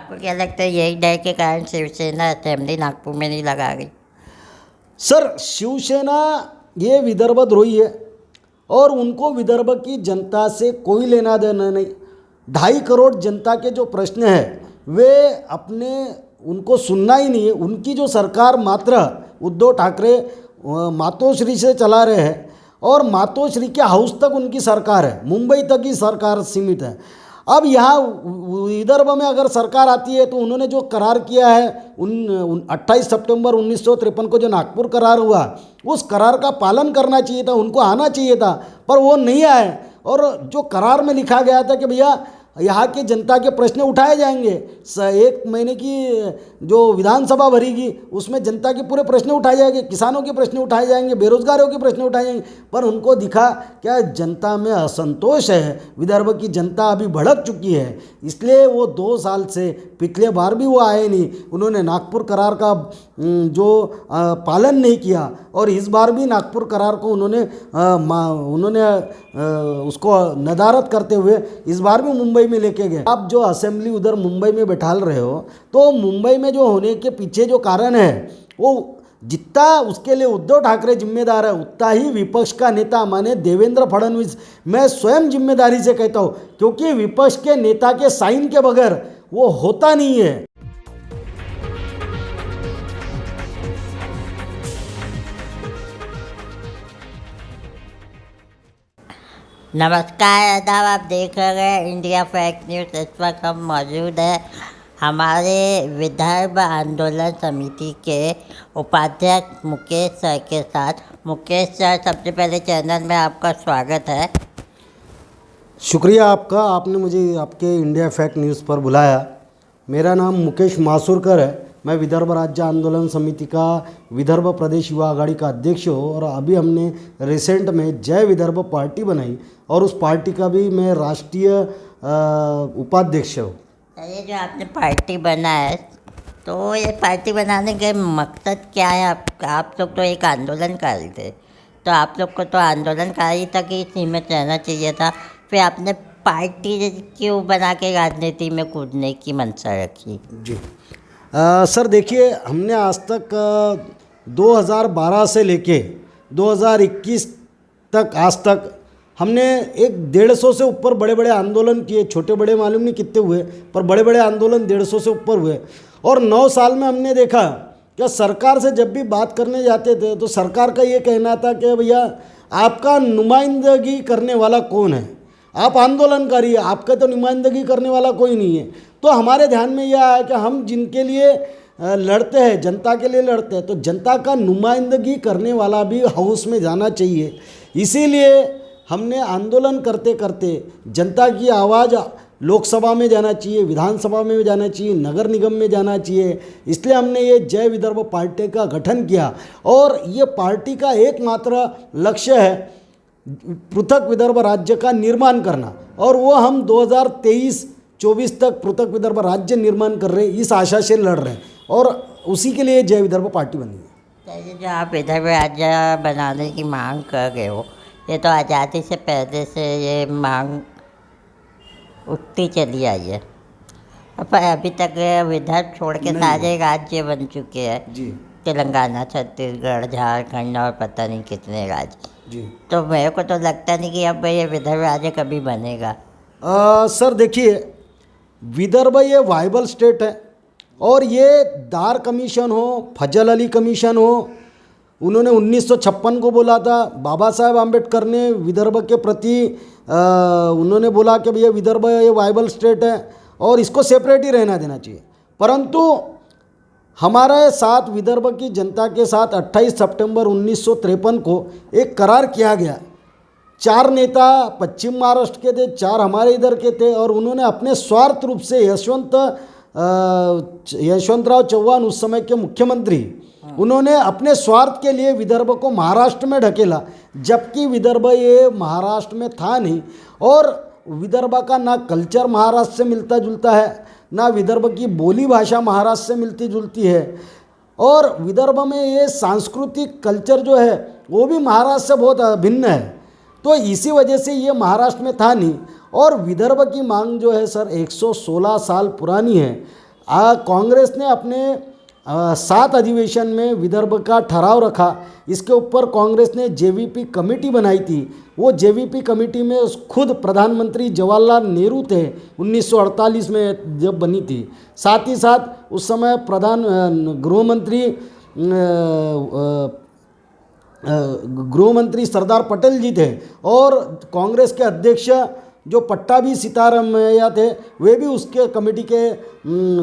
आपको क्या लगता है यही डर के कारण शिवसेना असेंबली नागपुर में नहीं लगा रही? सर, शिवसेना ये विदर्भद्रोही है और उनको विदर्भ की जनता से कोई लेना देना नहीं। 2.5 करोड़ जनता के जो प्रश्न हैं वे अपने उनको सुनना ही नहीं है। उनकी जो सरकार मात्र उद्धव ठाकरे मातोश्री से चला रहे हैं और मातोश्री के हाउस तक उनकी सरकार है, मुंबई तक ही सरकार सीमित है। अब यहाँ विदर्भ में अगर सरकार आती है तो उन्होंने जो करार किया है 28 सितंबर 1953 को जो नागपुर करार हुआ, उस करार का पालन करना चाहिए था, उनको आना चाहिए था, पर वो नहीं आए। और जो करार में लिखा गया था कि भैया यहाँ की जनता के प्रश्न उठाए जाएंगे, 1 महीने की जो विधानसभा भरेगी उसमें जनता के पूरे प्रश्न उठाए जाएंगे, किसानों के प्रश्न उठाए जाएंगे, बेरोजगारों के प्रश्न उठाए जाएंगे। पर उनको दिखा क्या जनता में असंतोष है, विदर्भ की जनता अभी भड़क चुकी है, इसलिए वो 2 साल से, पिछले बार भी वो आए नहीं, उन्होंने नागपुर करार का जो पालन नहीं किया और इस बार भी नागपुर करार को उन्होंने उसको नदारत करते हुए इस बार भी मुंबई में लेके गए। आप जो असेंबली उधर मुंबई में बैठाल रहे हो, तो मुंबई में जो होने के पीछे जो कारण है वो जितना उसके लिए उद्धव ठाकरे जिम्मेदार है उतना ही विपक्ष का नेता माने देवेंद्र फडणवीस, मैं स्वयं जिम्मेदारी से कहता हूँ, क्योंकि विपक्ष के नेता के साइन के बगैर वो होता नहीं है। नमस्कार, आदाब। आप देख रहे हैं इंडिया फैक्ट न्यूज़। इस वक्त हम मौजूद है हमारे विदर्भ आंदोलन समिति के उपाध्यक्ष मुकेश सर के साथ। मुकेश सर, सबसे पहले चैनल में आपका स्वागत है। शुक्रिया आपका, आपने मुझे आपके इंडिया फैक्ट न्यूज़ पर बुलाया। मेरा नाम मुकेश मासुरकर है, मैं विदर्भ राज्य आंदोलन समिति का विदर्भ प्रदेश युवा आघाड़ी का अध्यक्ष हूँ और अभी हमने रिसेंट में जय विदर्भ पार्टी बनाई और उस पार्टी का भी मैं राष्ट्रीय उपाध्यक्ष हूँ। ये जो आपने पार्टी बनाया है, तो ये पार्टी बनाने के मकसद क्या है? आप लोग तो एक आंदोलनकारी थे, तो आप लोग को तो आंदोलनकारी तक ही सीमित रहना चाहिए था, फिर आपने पार्टी क्यों बना के राजनीति में कूदने की मंशा रखी? जी सर, देखिए, हमने आज तक 2012 से लेके 2021 तक आज तक हमने 150 से ऊपर बड़े बड़े आंदोलन किए। छोटे बड़े मालूम नहीं कितने हुए, पर बड़े बड़े आंदोलन 150 से ऊपर हुए। और 9 साल में हमने देखा कि सरकार से जब भी बात करने जाते थे तो सरकार का ये कहना था कि भैया आपका नुमाइंदगी करने वाला कौन है, आप आंदोलनकारी है, आपका तो नुमाइंदगी करने वाला कोई नहीं है। तो हमारे ध्यान में यह आया कि हम जिनके लिए लड़ते हैं, जनता के लिए लड़ते हैं, तो जनता का नुमाइंदगी करने वाला भी हाउस में जाना चाहिए। इसीलिए हमने आंदोलन करते करते जनता की आवाज़ लोकसभा में जाना चाहिए, विधानसभा में जाना चाहिए, नगर निगम में जाना चाहिए, इसलिए हमने ये जय विदर्भ पार्टी का गठन किया। और ये पार्टी का एकमात्र लक्ष्य है पृथक विदर्भ राज्य का निर्माण करना, और वो हम 2023-24 तक पृथक विदर्भ राज्य निर्माण कर रहे हैं, इस आशा से लड़ रहे हैं और उसी के लिए जय विदर्भ पार्टी बनी है। जो आप विदर्भ राज्य बनाने की मांग कर रहे हो, ये तो आज़ादी से पहले से ये मांग उठती चली आई है, पर अभी तक विदर्भ छोड़ के सारे राज्य बन चुके हैं जी, तेलंगाना, छत्तीसगढ़, झारखंड और पता नहीं कितने राज्य जी। तो मेरे को तो लगता नहीं कि अब ये विदर्भ राज्य कभी बनेगा। सर देखिए, विदर्भ ये वाइबल स्टेट है और ये दार कमीशन हो, फजल अली कमीशन हो, उन्होंने 1956 को बोला था। बाबा साहेब आम्बेडकर ने विदर्भ के प्रति उन्होंने बोला कि भैया विदर्भ ये वाइबल स्टेट है और इसको सेपरेट ही रहना देना चाहिए। परंतु हमारे साथ विदर्भ की जनता के साथ 28 सितंबर 1953 को एक करार किया गया। 4 नेता पश्चिम महाराष्ट्र के थे, 4 हमारे इधर के थे और उन्होंने अपने स्वार्थ रूप से यशवंतराव चौहान उस समय के मुख्यमंत्री, उन्होंने अपने स्वार्थ के लिए विदर्भ को महाराष्ट्र में ढकेला, जबकि विदर्भ ये महाराष्ट्र में था नहीं। और विदर्भ का ना कल्चर महाराष्ट्र से मिलता जुलता है, ना विदर्भ की बोली भाषा महाराष्ट्र से मिलती जुलती है, और विदर्भ में ये सांस्कृतिक कल्चर जो है वो भी महाराष्ट्र से बहुत भिन्न है। तो इसी वजह से ये महाराष्ट्र में था नहीं। और विदर्भ की मांग जो है सर 116 साल पुरानी है। कांग्रेस ने अपने 7 अधिवेशन में विदर्भ का ठहराव रखा। इसके ऊपर कांग्रेस ने जेवीपी कमेटी बनाई थी। वो जेवीपी कमेटी में खुद प्रधानमंत्री जवाहरलाल नेहरू थे 1948 में जब बनी थी। साथ ही साथ उस समय गृह मंत्री सरदार पटेल जी थे और कांग्रेस के अध्यक्ष जो पट्टाभी सीतारामैया थे वे भी उसके कमेटी के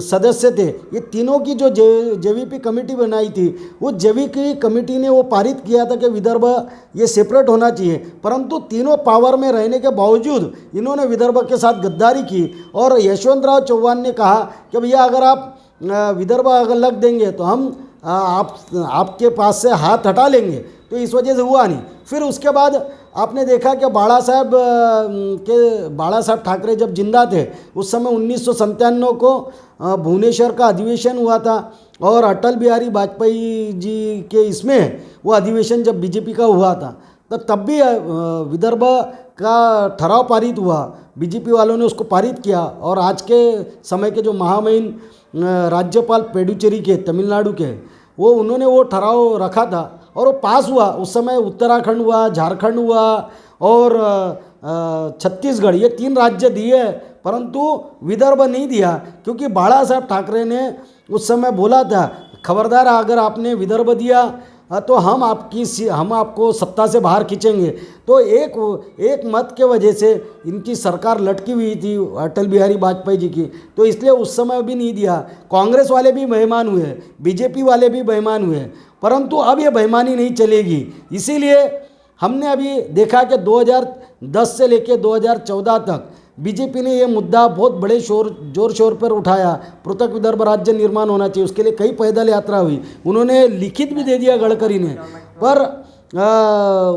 सदस्य थे। ये तीनों की जो जेवीपी कमेटी बनाई थी, वो जेवीपी कमेटी ने वो पारित किया था कि विदर्भ ये सेपरेट होना चाहिए, परंतु तीनों पावर में रहने के बावजूद इन्होंने विदर्भ के साथ गद्दारी की और यशवंतराव चौहान ने कहा कि भैया अगर आप विदर्भ अलग देंगे तो हम आपके पास से हाथ हटा लेंगे। तो इस वजह से हुआ नहीं। फिर उसके बाद आपने देखा कि बाला साहब ठाकरे जब जिंदा थे उस समय 1997 को भुवनेश्वर का अधिवेशन हुआ था और अटल बिहारी वाजपेयी जी के इसमें वो अधिवेशन जब बीजेपी का हुआ था तब भी विदर्भ का ठहराव पारित हुआ। बीजेपी वालों ने उसको पारित किया और आज के समय के जो महामहिम राज्यपाल पेडुचेरी के तमिलनाडु के उन्होंने वो ठहराव रखा था और वो पास हुआ। उस समय उत्तराखंड हुआ, झारखंड हुआ और छत्तीसगढ़, ये 3 राज्य दिए, परंतु विदर्भ नहीं दिया क्योंकि बाला साहब ठाकरे ने उस समय बोला था खबरदार अगर आपने विदर्भ दिया तो हम आपको सत्ता से बाहर खींचेंगे। तो एक मत के वजह से इनकी सरकार लटकी हुई थी अटल बिहारी वाजपेयी जी की, तो इसलिए उस समय भी नहीं दिया। कांग्रेस वाले भी बेईमान हुए, बीजेपी वाले भी बेईमान हुए, परंतु अब ये बेईमानी नहीं चलेगी। इसीलिए हमने अभी देखा कि 2010 से लेकर 2014 तक बीजेपी ने ये मुद्दा बहुत बड़े जोर शोर पर उठाया, पृथक विदर्भ राज्य निर्माण होना चाहिए। उसके लिए कई पैदल यात्रा हुई, उन्होंने लिखित भी दे दिया गडकरी ने, पर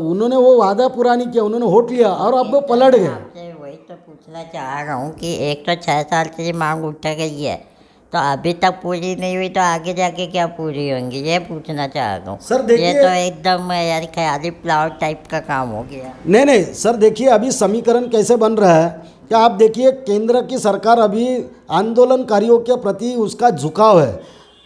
उन्होंने वो वादा पूरा नहीं किया, उन्होंने होट लिया और अब वो पलट गए। आपसे वही तो पूछना चाह रहा हूँ कि एक तो 6 साल से ये मांग उठ गई है तो अभी तक पूरी नहीं हुई, तो आगे जाके क्या पूरी होंगी ये पूछना चाह रहा हूँ। सर देखिए, ये तो एकदम यार ख्याली प्लाव टाइप का काम हो गया। नहीं सर, देखिए अभी समीकरण कैसे बन रहा है कि आप देखिए केंद्र की सरकार अभी आंदोलनकारियों के प्रति उसका झुकाव है।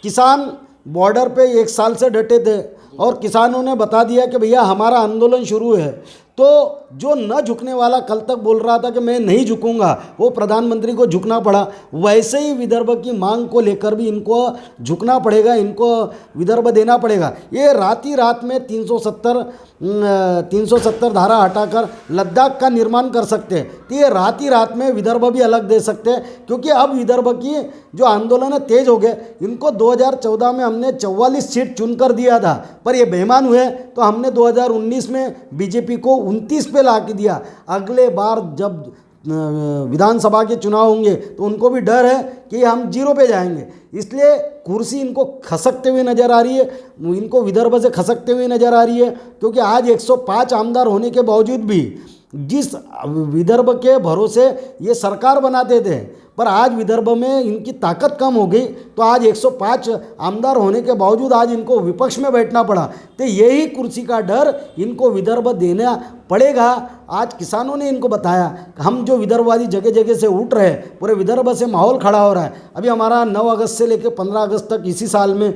किसान बॉर्डर पे 1 साल से डटे थे और किसानों ने बता दिया कि भैया हमारा आंदोलन शुरू है, तो जो न झुकने वाला कल तक बोल रहा था कि मैं नहीं झुकूंगा, वो प्रधानमंत्री को झुकना पड़ा। वैसे ही विदर्भ की मांग को लेकर भी इनको झुकना पड़ेगा, इनको विदर्भ देना पड़ेगा। ये रात ही रात में 370 धारा हटाकर लद्दाख का निर्माण कर सकते हैं, तो ये रात ही रात में विदर्भ भी अलग दे सकते हैं, क्योंकि अब विदर्भ की जो आंदोलन है तेज हो गए। इनको 2014 में हमने 44 सीट चुनकर दिया था, पर ये बेईमान हुए, तो हमने 2019 में बीजेपी को 29 पे ला के दिया। अगले बार जब विधानसभा के चुनाव होंगे तो उनको भी डर है कि हम 0 पे जाएंगे, इसलिए कुर्सी इनको खसकते हुए नज़र आ रही है, इनको विदर्भ से खसकते हुए नज़र आ रही है। क्योंकि आज 105 आमदार होने के बावजूद भी जिस विदर्भ के भरोसे ये सरकार बनाते थे, पर आज विदर्भ में इनकी ताकत कम हो गई, तो आज 105 आमदार होने के बावजूद आज इनको विपक्ष में बैठना पड़ा। तो यही कुर्सी का डर इनको विदर्भ देना पड़ेगा। आज किसानों ने इनको बताया हम जो विदर्भवादी जगह जगह से उठ रहे हैं, पूरे विदर्भ से माहौल खड़ा हो रहा है। अभी हमारा 9 अगस्त से लेकर 15 अगस्त तक इसी साल में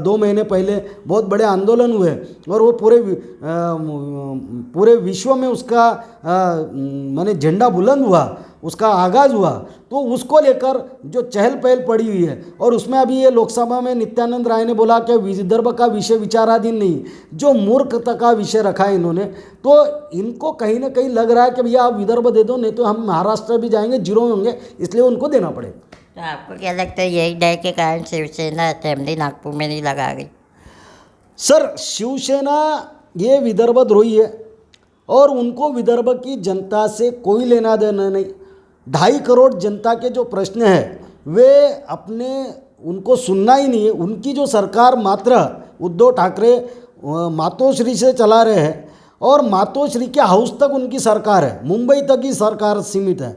2 महीने पहले बहुत बड़े आंदोलन हुए और वो पूरे विश्व में उसका माने झंडा बुलंद हुआ, उसका आगाज़ हुआ। तो उसको लेकर जो चहल पहल पड़ी हुई है, और उसमें अभी ये लोकसभा में नित्यानंद राय ने बोला कि विदर्भ का विषय विचाराधीन नहीं, जो मूर्खता का विषय रखा है इन्होंने, तो इनको कहीं ना कहीं लग रहा है कि भैया आप विदर्भ दे दो, नहीं तो हम महाराष्ट्र भी जाएंगे, 0 होंगे, इसलिए उनको देना पड़ेगा। तो आपको क्या लगता है यही डर के कारण शिवसेना असेंबली नागपुर में नहीं लगा गई? सर शिवसेना ये विदर्भ द्रोही है और उनको विदर्भ की जनता से कोई लेना देना नहीं। 2.5 करोड़ जनता के जो प्रश्न हैं वे उनको सुनना ही नहीं है। उनकी जो सरकार मात्र उद्धव ठाकरे मातोश्री से चला रहे हैं और मातोश्री के हाउस तक उनकी सरकार है, मुंबई तक ही सरकार सीमित है।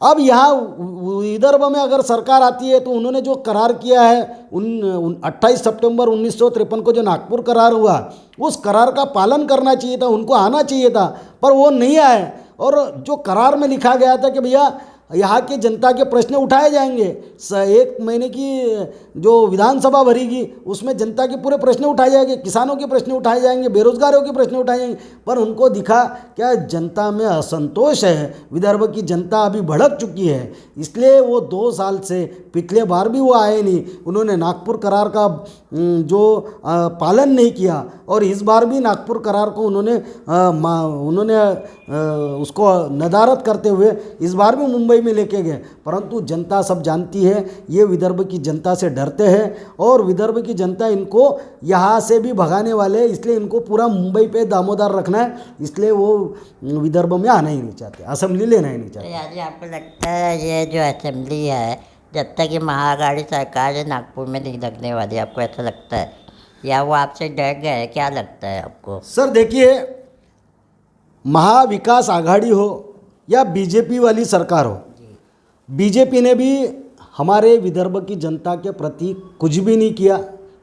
अब यहाँ विदर्भ में अगर सरकार आती है तो उन्होंने जो करार किया है 28 सितंबर 1953 को जो नागपुर करार हुआ, उस करार का पालन करना चाहिए था, उनको आना चाहिए था, पर वो नहीं आए। और जो करार में लिखा गया था कि भैया यहाँ के जनता के प्रश्न उठाए जाएंगे। 1 महीने की जो विधानसभा भरेगी उसमें जनता के पूरे प्रश्न उठाए जाएंगे, किसानों के प्रश्न उठाए जाएंगे, बेरोजगारों के प्रश्न उठाए जाएंगे। पर उनको दिखा क्या जनता में असंतोष है, विदर्भ की जनता अभी भड़क चुकी है, इसलिए वो 2 साल से, पिछले बार भी वो आए नहीं, उन्होंने नागपुर करार का जो पालन नहीं किया और इस बार भी नागपुर करार को उन्होंने उसको नदारत करते हुए इस बार भी मुंबई में लेके गए। परंतु जनता सब जानती है, ये विदर्भ की जनता से डरते हैं और विदर्भ की जनता इनको यहाँ से भी भगाने वाले हैं, इसलिए इनको पूरा मुंबई पे दामोदार रखना है, इसलिए वो विदर्भ में आना ही नहीं चाहते, असेंबली लेना ही नहीं तो चाहते। यानी आपको लगता है ये जो असेंबली है, जब तक ये महाअघाड़ी सरकार है नागपुर में नहीं लगने वाली, आपको ऐसा लगता है, या वो आपसे डर गए, क्या लगता है आपको? सर देखिए, महाविकास आघाड़ी हो या बीजेपी वाली सरकार हो, बीजेपी ने भी हमारे विदर्भ की जनता के प्रति कुछ भी नहीं किया।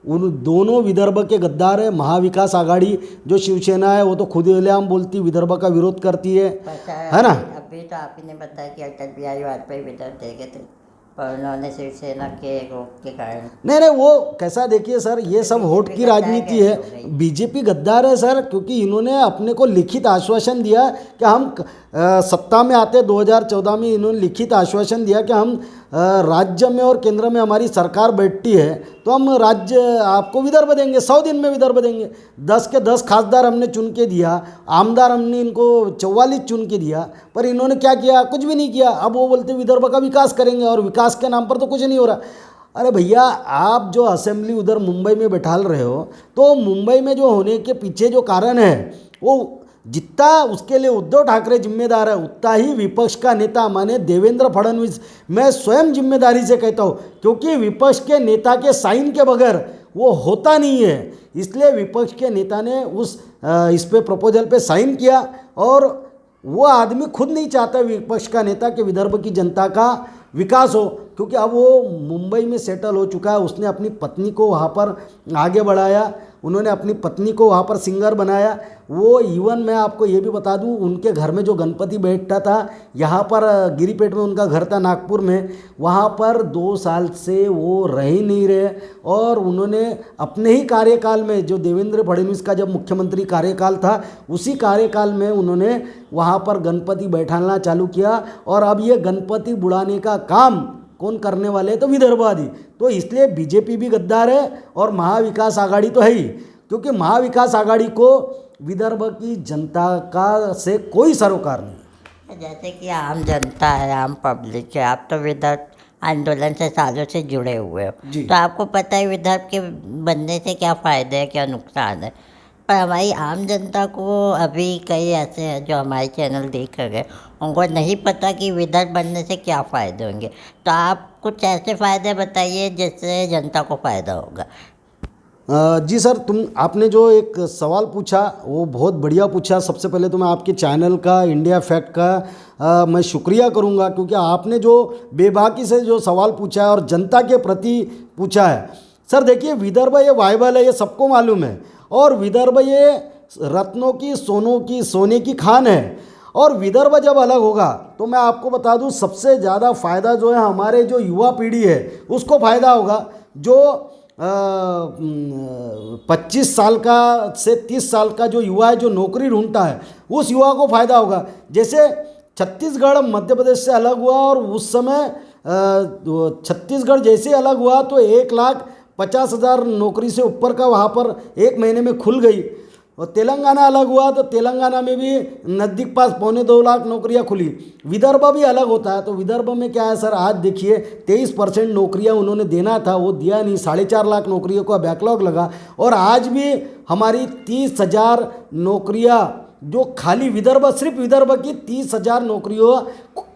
उन दोनों विदर्भ के गद्दार है। महाविकास आघाड़ी जो शिवसेना है वो तो खुलेआम बोलती विदर्भ का विरोध करती है ना। अभी तो आप ही ने बताया कि अटल बिहारी वाजपेयी विदर्भ दे गए थे, पर उन्होंने शिवसेना के रोक के कारण नहीं, वो कैसा, देखिए सर, ये सब वोट की राजनीति है। बीजेपी गद्दार है सर, क्योंकि इन्होंने अपने को लिखित आश्वासन दिया कि हम सत्ता में आते 2014 में, इन्होंने लिखित आश्वासन दिया कि हम राज्य में और केंद्र में हमारी सरकार बैठती है तो हम राज्य आपको विदर्भ देंगे, 100 दिन में विदर्भ देंगे। 10 के 10 खासदार हमने चुन के दिया, आमदार हमने इनको 44 चुन के दिया, पर इन्होंने क्या किया? कुछ भी नहीं किया। अब वो बोलते विदर्भ का विकास करेंगे और विकास के नाम पर तो कुछ नहीं हो रहा। अरे भैया, आप जो असेंबली उधर मुंबई में बैठाल रहे हो, तो मुंबई में जो होने के पीछे जो कारण है, वो जितना उसके लिए उद्धव ठाकरे जिम्मेदार है, उतना ही विपक्ष का नेता माने देवेंद्र फडणवीस, मैं स्वयं जिम्मेदारी से कहता हूँ, क्योंकि विपक्ष के नेता के साइन के बगैर वो होता नहीं है। इसलिए विपक्ष के नेता ने इस पे प्रपोजल पे साइन किया और वो आदमी खुद नहीं चाहता, विपक्ष का नेता, कि विदर्भ की जनता का विकास हो, क्योंकि अब वो मुंबई में सेटल हो चुका है। उसने अपनी पत्नी को वहाँ पर आगे बढ़ाया, उन्होंने अपनी पत्नी को वहाँ पर सिंगर बनाया। वो इवन मैं आपको ये भी बता दूँ, उनके घर में जो गणपति बैठता था, यहाँ पर गिरिपेट में उनका घर था नागपुर में, वहाँ पर 2 साल से वो रह ही नहीं रहे। और उन्होंने अपने ही कार्यकाल में, जो देवेंद्र फडणवीस का जब मुख्यमंत्री कार्यकाल था, उसी कार्यकाल में उन्होंने वहाँ पर गणपति बैठाना चालू किया। और अब ये गणपति बुढ़ाने का काम कौन करने वाले हैं? तो विदर्भवादी। तो इसलिए बीजेपी भी गद्दार है और महाविकास आघाड़ी तो है ही, क्योंकि महाविकास आघाड़ी को विदर्भ की जनता का से कोई सरोकार नहीं। जैसे कि आम जनता है, आम पब्लिक है, आप तो विदर्भ आंदोलन से सालों से जुड़े हुए हो, तो आपको पता है विदर्भ के बनने से क्या फ़ायदे हैं, क्या नुकसान है। पर हमारी आम जनता को अभी कई ऐसे हैं जो हमारे चैनल देख रहे हैं, उनको नहीं पता कि विदर्भ बनने से क्या फ़ायदे होंगे। तो आप कुछ ऐसे फ़ायदे बताइए जिससे जनता को फ़ायदा होगा। जी सर, आपने जो एक सवाल पूछा वो बहुत बढ़िया पूछा। सबसे पहले तो मैं आपके चैनल का, इंडिया फैक्ट का मैं शुक्रिया करूंगा, क्योंकि आपने जो बेबाकी से जो सवाल पूछा है और जनता के प्रति पूछा है। सर देखिए, विदर्भ ये वाइबल है, ये सबको मालूम है, और विदर्भ ये रत्नों की, सोने की खान है। और विदर्भ जब अलग होगा तो मैं आपको बता दूं, सबसे ज़्यादा फ़ायदा जो है हमारे जो युवा पीढ़ी है उसको फ़ायदा होगा। जो 25 साल का से 30 साल का जो युवा है, जो नौकरी ढूंढता है, उस युवा को फ़ायदा होगा। जैसे छत्तीसगढ़ मध्य प्रदेश से अलग हुआ और उस समय छत्तीसगढ़ जैसे अलग हुआ तो 1,50,000 नौकरी से ऊपर का वहाँ पर 1 महीने में खुल गई। और तेलंगाना अलग हुआ तो तेलंगाना में भी नज़दीक पास 2.25 लाख नौकरियां खुली। विदर्भ भी अलग होता है, तो विदर्भ में क्या है सर, आज देखिए 23% नौकरियां उन्होंने देना था, वो दिया नहीं, 4.5 लाख नौकरियों का बैकलॉग लगा। और आज भी हमारी 30,000 नौकरियां जो खाली, विदर्भ, सिर्फ विदर्भ की 30,000 नौकरियों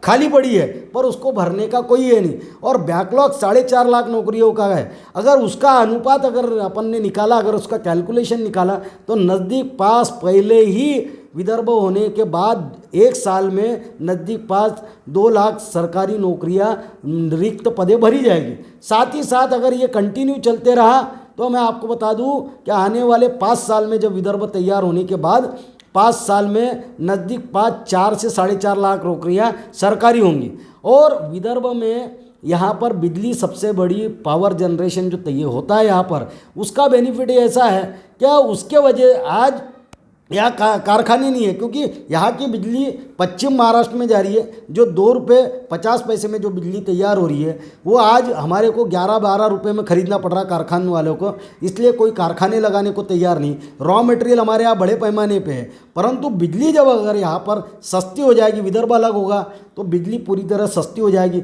खाली पड़ी है, पर उसको भरने का कोई है नहीं। और बैकलॉग 4.5 लाख नौकरियों का है। अगर उसका अनुपात अगर अपन ने निकाला, अगर उसका कैलकुलेशन निकाला, तो नज़दीक पास पहले ही विदर्भ होने के बाद 1 साल में नज़दीक पास 2 लाख सरकारी नौकरियां रिक्त पदे भरी जाएगी। साथ ही साथ अगर ये कंटिन्यू चलते रहा तो मैं आपको बता दूं कि आने वाले 5 साल में जब विदर्भ तैयार होने के बाद 5 साल में नज़दीक 4 से 4.5 लाख नौकरियाँ सरकारी होंगी। और विदर्भ में यहाँ पर बिजली सबसे बड़ी पावर जनरेशन जो तय होता है यहाँ पर, उसका बेनिफिट ऐसा है क्या, उसके वजह आज यहाँ कारखाने नहीं है, क्योंकि यहाँ की बिजली पश्चिम महाराष्ट्र में जा रही है। जो 2 रुपये 50 पैसे में जो बिजली तैयार हो रही है, वो आज हमारे को 11-12 रुपये में ख़रीदना पड़ रहा कारखाने वालों को, इसलिए कोई कारखाने लगाने को तैयार नहीं। रॉ मटेरियल हमारे यहाँ बड़े पैमाने पे है, परंतु बिजली जब अगर यहाँ पर सस्ती हो जाएगी, विदर्भ अलग होगा तो बिजली पूरी तरह सस्ती हो जाएगी।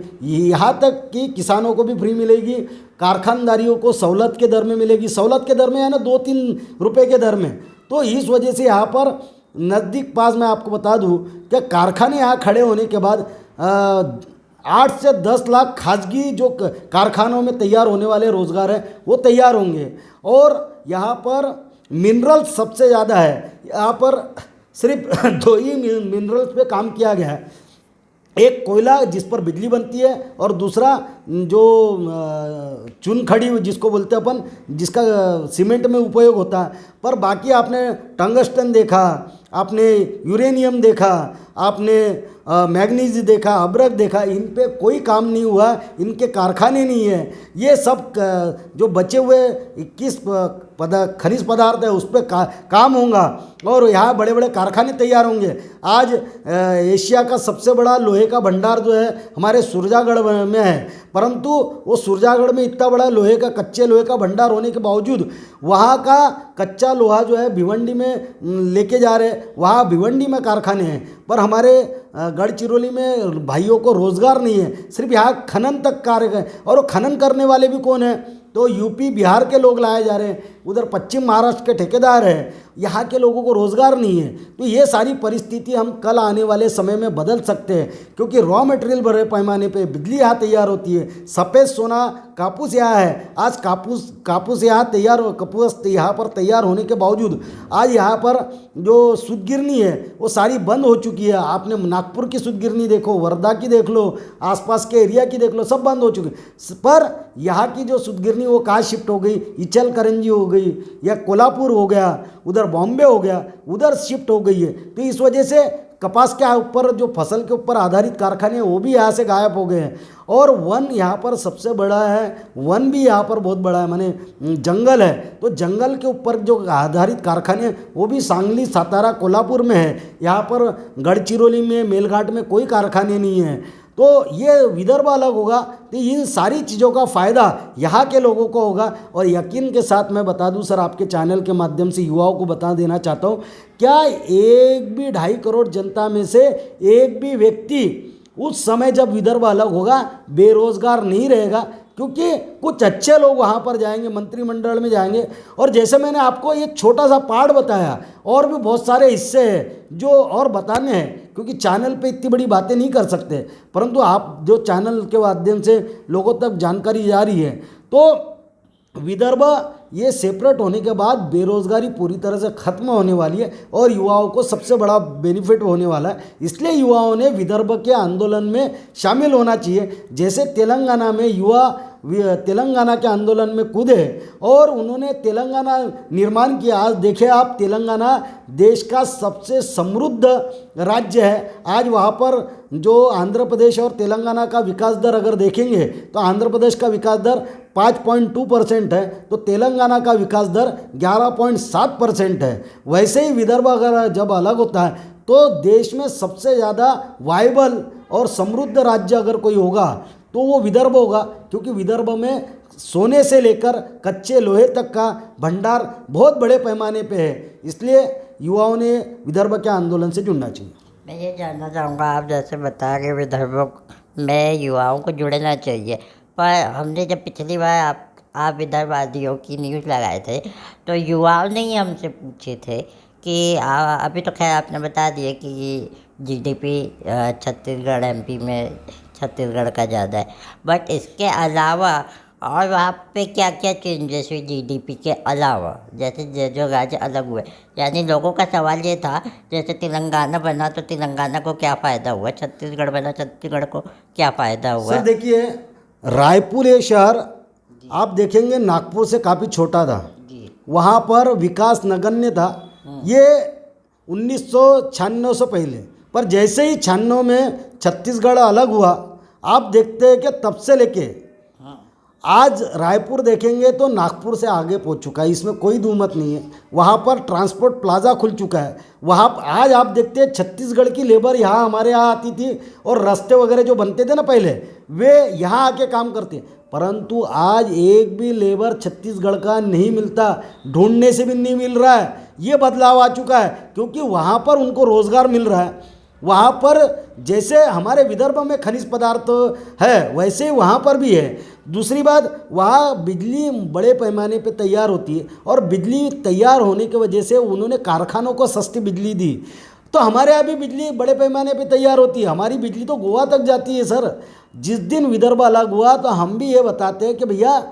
यहाँ तक कि किसानों को भी फ्री मिलेगी, कारखानदारियों को सहूलत के दर में मिलेगी। सहूलत के दर में है ना, 2-3 रुपये के दर में। तो इस वजह से यहाँ पर नज़दीक पास मैं आपको बता दूँ कि कारखाने यहाँ खड़े होने के बाद 8 से 10 लाख खाजगी जो कारखानों में तैयार होने वाले रोज़गार हैं वो तैयार होंगे। और यहाँ पर मिनरल सबसे ज़्यादा है। यहाँ पर सिर्फ 2 ही मिनरल्स पे काम किया गया है, एक कोयला जिस पर बिजली बनती है, और दूसरा जो चुनखड़ी जिसको बोलते हैं अपन, जिसका सीमेंट में उपयोग होता है। पर बाकी आपने टंगस्टन देखा, आपने यूरेनियम देखा, आपने मैग्नीज देखा, अब्रक देखा, इन पे कोई काम नहीं हुआ, इनके कारखाने नहीं है। ये सब जो बचे हुए 21 खनिज पदार्थ है उस पर काम होगा और यहाँ बड़े बड़े कारखाने तैयार होंगे। आज एशिया का सबसे बड़ा लोहे का भंडार जो है हमारे सुरजागढ़ में है, परंतु वो सुरजागढ़ में इतना बड़ा लोहे का, कच्चे लोहे का भंडार होने के बावजूद वहाँ का कच्चा लोहा जो है भिवंडी में लेके जा रहे, वहाँ भिवंडी में कारखाने हैं, पर हमारे गढ़चिरौली में भाइयों को रोज़गार नहीं है। सिर्फ यहाँ खनन तक कार्य, और वो खनन करने वाले भी कौन है, तो यूपी बिहार के लोग लाए जा रहे हैं, उधर पश्चिम महाराष्ट्र के ठेकेदार हैं, यहाँ के लोगों को रोज़गार नहीं है। तो ये सारी परिस्थिति हम कल आने वाले समय में बदल सकते हैं, क्योंकि रॉ मटेरियल बड़े पैमाने पे बिजली यहाँ तैयार होती है। सफ़ेद सोना कापूस यहाँ है, आज कापूस यहाँ तैयार, कपूस यहाँ पर तैयार होने के बावजूद आज यहाँ पर जो सुदगिरनी है वो सारी बंद हो चुकी है। आपने नागपुर की सुदगिरनी देखो, वर्धा की देख लो, आसपास के एरिया की देख लो, सब बंद हो चुकी है। पर यहाँ की जो सुदगिरनी वो कहाँ शिफ्ट हो गई, इचल करंजी हो गई, या कोल्हापुर हो गया, उधर बॉम्बे हो गया, उधर शिफ्ट हो गई है। तो इस वजह से कपास के ऊपर जो फसल के ऊपर आधारित कारखाने हैं वो भी यहाँ से गायब हो गए हैं। और वन यहाँ पर सबसे बड़ा है, वन भी यहाँ पर बहुत बड़ा है, माने जंगल है, तो जंगल के ऊपर जो आधारित कारखाने हैं वो भी सांगली, सातारा, कोल्हापुर में है। यहाँ पर गढ़चिरौली में, मेलघाट में कोई कारखाने नहीं है। तो ये विदर्भ अलग होगा, तो इन सारी चीज़ों का फ़ायदा यहाँ के लोगों को होगा। और यकीन के साथ मैं बता दूं सर, आपके चैनल के माध्यम से युवाओं को बता देना चाहता हूँ, क्या एक भी 2.5 करोड़ जनता में से एक भी व्यक्ति उस समय जब विदर्भ अलग होगा बेरोजगार नहीं रहेगा, क्योंकि कुछ अच्छे लोग वहाँ पर जाएंगे, मंत्रिमंडल में जाएंगे। और जैसे मैंने आपको एक छोटा सा पार्ट बताया, और भी बहुत सारे हिस्से हैं जो और बताने हैं, क्योंकि चैनल पे इतनी बड़ी बातें नहीं कर सकते, परंतु आप जो चैनल के माध्यम से लोगों तक जानकारी जा रही है, तो विदर्भ ये सेपरेट होने के बाद बेरोज़गारी पूरी तरह से ख़त्म होने वाली है और युवाओं को सबसे बड़ा बेनिफिट होने वाला है। इसलिए युवाओं ने विदर्भ के आंदोलन में शामिल होना चाहिए। जैसे तेलंगाना में युवा तेलंगाना के आंदोलन में कूदे और उन्होंने तेलंगाना निर्माण किया। आज देखिए आप, तेलंगाना देश का सबसे समृद्ध राज्य है। आज वहाँ पर जो आंध्र प्रदेश और तेलंगाना का विकास दर अगर देखेंगे तो आंध्र प्रदेश का विकास दर 5.2% है, तो तेलंगाना का विकास दर 11.7% है। वैसे ही विदर्भ अगर जब अलग होता है तो देश में सबसे ज़्यादा वाइबल और समृद्ध राज्य अगर कोई होगा तो वो विदर्भ होगा, क्योंकि विदर्भ में सोने से लेकर कच्चे लोहे तक का भंडार बहुत बड़े पैमाने पे है। इसलिए युवाओं ने विदर्भ के आंदोलन से जुड़ना चाहिए। मैं ये जानना चाहूँगा, आप जैसे बता रहे विदर्भ में युवाओं को जुड़ना चाहिए, पर हमने जब पिछली बार आप विदर्भवादियों की न्यूज़ लगाए थे तो युवाओं ने ही हमसे पूछे थे कि अभी तो खैर आपने बता दिया कि जीडीपी छत्तीसगढ़ एमपी में छत्तीसगढ़ का ज़्यादा है, बट इसके अलावा और वहाँ पे क्या क्या चेंजेस हुई जीडीपी के अलावा, जैसे जो राज्य अलग हुए। यानी लोगों का सवाल ये था, जैसे तेलंगाना बना तो तेलंगाना को क्या फ़ायदा हुआ, छत्तीसगढ़ बना छत्तीसगढ़ को क्या फ़ायदा हुआ। सर देखिए, रायपुर ये शहर आप देखेंगे नागपुर से काफ़ी छोटा था, वहाँ पर विकास नगण्य था। ये 1996 से पहले। पर जैसे ही 96 में छत्तीसगढ़ अलग हुआ, आप देखते हैं कि तब से लेके आज रायपुर देखेंगे तो नागपुर से आगे पहुंच चुका है, इसमें कोई दूमत नहीं है। वहाँ पर ट्रांसपोर्ट प्लाजा खुल चुका है। वहाँ आज आप देखते हैं छत्तीसगढ़ की लेबर यहाँ हमारे यहाँ आती थी और रास्ते वगैरह जो बनते थे ना पहले, वे यहाँ आके काम करते, परंतु आज एक भी लेबर छत्तीसगढ़ का नहीं मिलता, ढूंढने से भी नहीं मिल रहा है। ये बदलाव आ चुका है क्योंकि वहाँ पर उनको रोज़गार मिल रहा है। वहाँ पर जैसे हमारे विदर्भ में खनिज पदार्थ है वैसे ही वहाँ पर भी है। दूसरी बात, वहाँ बिजली बड़े पैमाने पे तैयार होती है और बिजली तैयार होने की वजह से उन्होंने कारखानों को सस्ती बिजली दी। तो हमारे यहाँ भी बिजली बड़े पैमाने पे तैयार होती है। हमारी बिजली तो गोवा तक जाती है सर। जिस दिन विदर्भ अलग हुआ तो हम भी ये बताते हैं कि भैया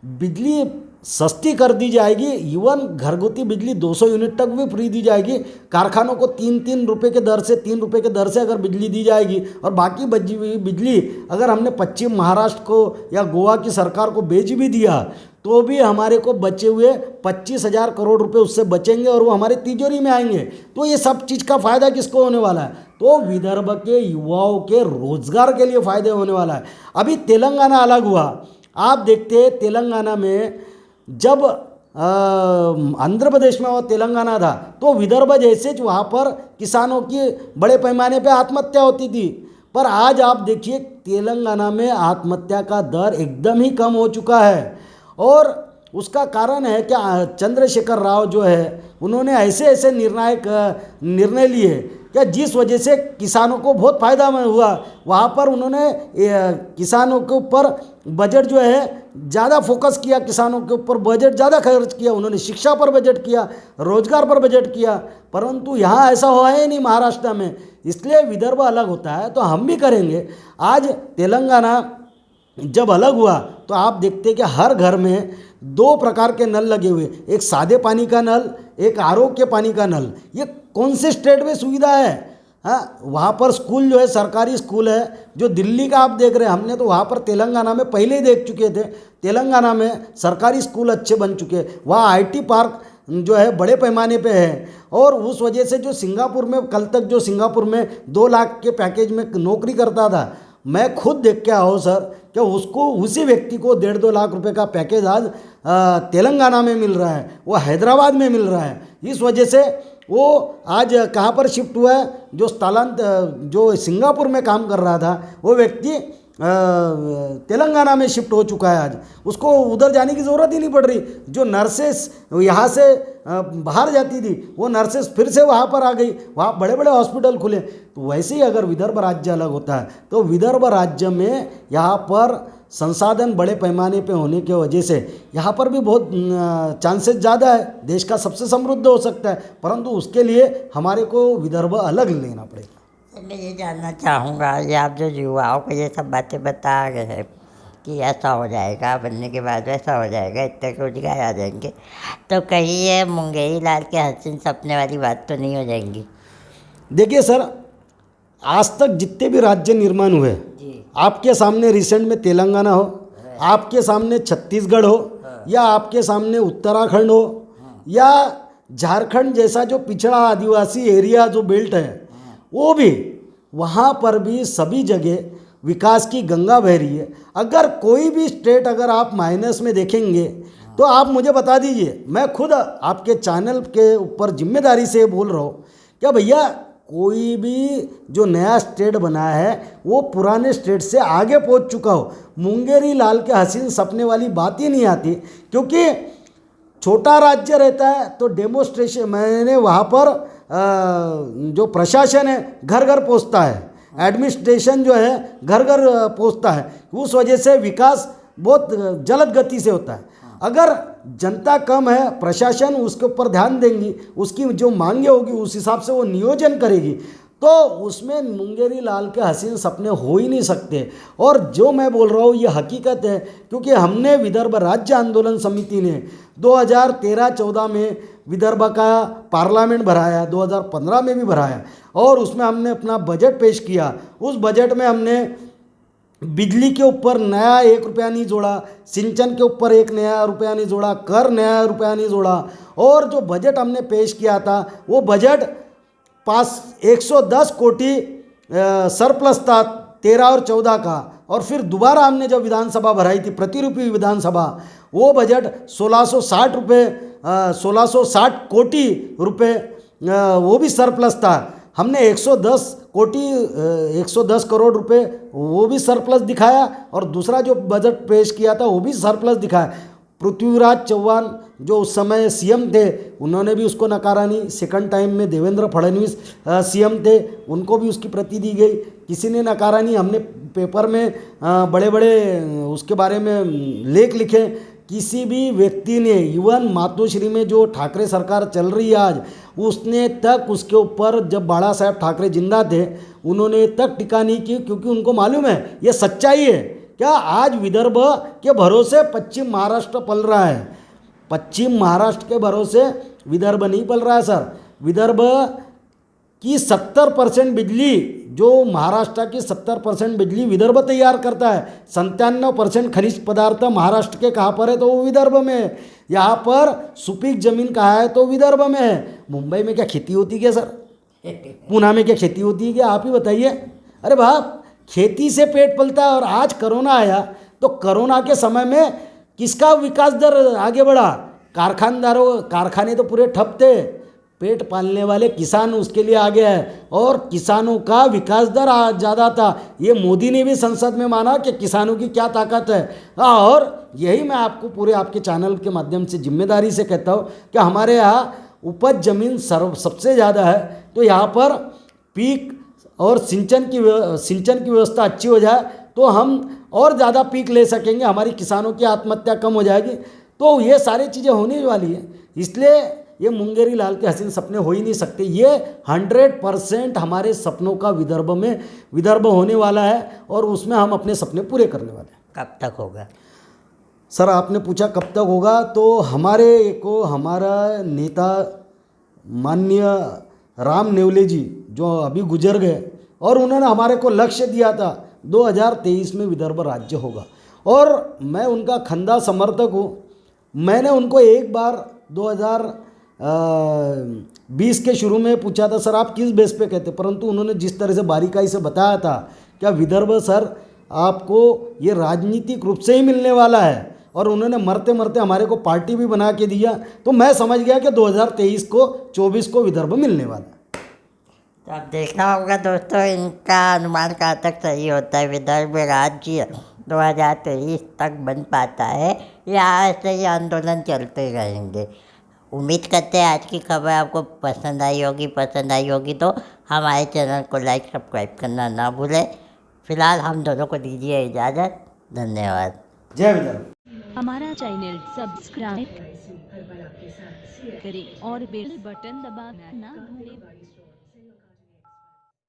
बिजली सस्ती कर दी जाएगी, इवन घरगुती बिजली 200 यूनिट तक भी फ्री दी जाएगी। कारखानों को 3-3 रुपये के दर से 3 रुपये के दर से अगर बिजली दी जाएगी और बाकी बची हुई बिजली अगर हमने पश्चिम महाराष्ट्र को या गोवा की सरकार को बेच भी दिया तो भी हमारे को बचे हुए 25,000 करोड़ रुपए उससे बचेंगे और वो हमारे तिजोरी में आएंगे। तो ये सब चीज़ का फ़ायदा किसको होने वाला है? तो विदर्भ के युवाओं के रोजगार के लिए फ़ायदे होने वाला है। अभी तेलंगाना अलग हुआ, आप देखते हैं तेलंगाना में जब आंध्र प्रदेश में वो तेलंगाना था तो विदर्भ जैसे वहाँ पर किसानों की बड़े पैमाने पे आत्महत्या होती थी। पर आज आप देखिए तेलंगाना में आत्महत्या का दर एकदम ही कम हो चुका है और उसका कारण है कि चंद्रशेखर राव जो है उन्होंने ऐसे ऐसे निर्णय लिए क्या जिस वजह से किसानों को बहुत फ़ायदा हुआ। वहाँ पर उन्होंने किसानों के ऊपर बजट जो है ज़्यादा फोकस किया, किसानों के ऊपर बजट ज़्यादा खर्च किया, उन्होंने शिक्षा पर बजट किया, रोजगार पर बजट किया। परंतु यहाँ ऐसा हुआ है नहीं महाराष्ट्र में, इसलिए विदर्भ अलग होता है तो हम भी करेंगे। आज तेलंगाना जब अलग हुआ तो आप देखते हैं कि हर घर में 2 प्रकार के नल लगे हुए, एक सादे पानी का नल, एक आरओ के पानी का नल। ये कौन से स्टेट में सुविधा है? हाँ, वहाँ पर स्कूल जो है सरकारी स्कूल है जो दिल्ली का आप देख रहे हैं, हमने तो वहाँ पर तेलंगाना में पहले ही देख चुके थे। तेलंगाना में सरकारी स्कूल अच्छे बन चुके हैं, वहाँ आईटी पार्क जो है बड़े पैमाने पे है और उस वजह से जो सिंगापुर में कल तक जो सिंगापुर में 2 लाख के पैकेज में नौकरी करता था, मैं खुद देख के आया हूँ सर कि उसको उसी व्यक्ति को 1.5-2 लाख रुपए का पैकेज आज तेलंगाना में मिल रहा है, वो हैदराबाद में मिल रहा है। इस वजह से वो आज कहाँ पर शिफ्ट हुआ है? जो सिंगापुर में काम कर रहा था वो व्यक्ति तेलंगाना में शिफ्ट हो चुका है। आज उसको उधर जाने की ज़रूरत ही नहीं पड़ रही। जो नर्सेस यहाँ से बाहर जाती थी वो नर्सेस फिर से वहाँ पर आ गई, वहाँ बड़े बड़े हॉस्पिटल खुले। तो वैसे ही अगर विदर्भ राज्य अलग होता है तो विदर्भ राज्य में यहाँ पर संसाधन बड़े पैमाने पे होने की वजह से यहाँ पर भी बहुत चांसेस ज़्यादा है, देश का सबसे समृद्ध हो सकता है। परंतु उसके लिए हमारे को विदर्भ अलग लेना पड़ेगा। मैं ये जानना चाहूँगा, ये आप जो युवाओं को ये सब बातें बता रहे हैं कि ऐसा हो जाएगा, बनने के बाद वैसा हो जाएगा, इतने रोजगार आ जाएंगे, तो कहीं ये मुंगेरी लाल के हसीन सपने वाली बात तो नहीं हो जाएंगी? देखिए सर, आज तक जितने भी राज्य निर्माण हुए, आपके सामने रिसेंट में तेलंगाना हो, आपके सामने छत्तीसगढ़ हो, या आपके सामने उत्तराखंड हो, या झारखंड जैसा जो पिछड़ा आदिवासी एरिया जो बेल्ट है वो भी, वहाँ पर भी सभी जगह विकास की गंगा बह रही है। अगर कोई भी स्टेट अगर आप माइनस में देखेंगे तो आप मुझे बता दीजिए। मैं खुद आपके चैनल के ऊपर जिम्मेदारी से बोल रहा हूँ क्या भैया, कोई भी जो नया स्टेट बना है वो पुराने स्टेट से आगे पहुँच चुका हो। मुंगेरी लाल के हसीन सपने वाली बात ही नहीं आती, क्योंकि छोटा राज्य रहता है तो डेमोस्ट्रेशन, मैंने वहाँ पर जो प्रशासन है घर घर पहुँचता है, एडमिनिस्ट्रेशन जो है घर घर पहुँचता है, उस वजह से विकास बहुत जल्द गति से होता है। अगर जनता कम है, प्रशासन उसके ऊपर ध्यान देंगी, उसकी जो मांगे होगी उस हिसाब से वो नियोजन करेगी, तो उसमें मुंगेरी लाल के हसीन सपने हो ही नहीं सकते। और जो मैं बोल रहा हूँ ये हकीकत है, क्योंकि हमने विदर्भ राज्य आंदोलन समिति ने 2013-14 में विदर्भ का पार्लियामेंट भराया, 2015 में भी भराया, और उसमें हमने अपना बजट पेश किया। उस बजट में हमने बिजली के ऊपर नया 1 रुपया नहीं जोड़ा, सिंचन के ऊपर 1 नया रुपया नहीं जोड़ा, कर नया रुपया नहीं जोड़ा। और जो बजट हमने पेश किया था वो बजट पास 110 कोटी सरप्लस था 13 और 14 का, और फिर दोबारा हमने जब विधानसभा भराई थी प्रतिरूपी विधानसभा, वो बजट 1660 कोटी रुपए वो भी सरप्लस था। हमने 110 करोड़ रुपए वो भी सरप्लस दिखाया, और दूसरा जो बजट पेश किया था वो भी सरप्लस दिखाया। पृथ्वीराज चौहान जो उस समय सीएम थे, उन्होंने भी उसको नकारा नहीं। सेकंड टाइम में देवेंद्र फडणवीस सीएम थे, उनको भी उसकी प्रति दी गई, किसी ने नकारा नहीं। हमने पेपर में बड़े बड़े उसके बारे में लेख लिखे। किसी भी व्यक्ति ने, इवन मातोश्री में जो ठाकरे सरकार चल रही है आज, उसने तक उसके ऊपर, जब बाला साहेब ठाकरे जिंदा थे, उन्होंने तक टिका नहीं की, क्योंकि उनको मालूम है ये सच्चाई है। क्या आज विदर्भ के भरोसे पश्चिम महाराष्ट्र पल रहा है? पश्चिम महाराष्ट्र के भरोसे विदर्भ नहीं पल रहा है सर। विदर्भ की 70% बिजली, जो महाराष्ट्र की 70% बिजली विदर्भ तैयार करता है। 97% खनिज पदार्थ महाराष्ट्र के कहाँ पर है? तो वो विदर्भ में है। यहाँ पर सुपीक जमीन कहाँ है? तो विदर्भ में है। मुंबई में क्या खेती होती है क्या सर? पुणे में क्या खेती होती है क्या? आप ही बताइए। अरे बाप, खेती से पेट पलता है। और आज कोरोना आया, तो कोरोना के समय में किसका विकास दर आगे बढ़ा? कारखानदारों, कारखाने तो पूरे ठप थे, पेट पालने वाले किसान उसके लिए आगे है, और किसानों का विकास दर ज़्यादा था। ये मोदी ने भी संसद में माना कि किसानों की क्या ताकत है। और यही मैं आपको पूरे आपके चैनल के माध्यम से जिम्मेदारी से कहता हूँ कि हमारे यहाँ उपज जमीन सबसे ज़्यादा है, तो यहाँ पर पीक और सिंचन की व्यवस्था अच्छी हो जाए तो हम और ज़्यादा पीक ले सकेंगे, हमारी किसानों की आत्महत्या कम हो जाएगी। तो ये सारी चीज़ें होने वाली हैं। इसलिए ये मुंगेरी लाल के हसीन सपने हो ही नहीं सकते। ये 100% हमारे सपनों का विदर्भ होने वाला है, और उसमें हम अपने सपने पूरे करने वाले हैं। कब तक होगा सर, आपने पूछा कब तक होगा, तो हमारा नेता माननीय राम नेवले जी जो अभी गुजर गए, और उन्होंने हमारे को लक्ष्य दिया था 2023 में विदर्भ राज्य होगा, और मैं उनका खंदा समर्थक हूँ। मैंने उनको एक बार 2020 के शुरू में पूछा था, सर आप किस बेस पे कहते, परंतु उन्होंने जिस तरह से बारीकाई से बताया था, क्या विदर्भ सर आपको ये राजनीतिक रूप से ही मिलने वाला है, और उन्होंने मरते मरते हमारे को पार्टी भी बना के दिया, तो मैं समझ गया कि 2023 को विदर्भ मिलने वाला है। तो अब देखना होगा दोस्तों, इनका अनुमान कहाँ तक सही होता है। विदर्भ राज्य 2023 तक बन पाता है या ऐसे ही आंदोलन चलते रहेंगे। उम्मीद करते हैं आज की खबर आपको पसंद आई होगी तो हमारे चैनल को लाइक सब्सक्राइब करना ना भूलें। फिलहाल हम दोनों को दीजिए इजाज़त। धन्यवाद। जय विदर्भ। हमारा चैनल सब्सक्राइब करें और बेल बटन दबाना ना भूलें।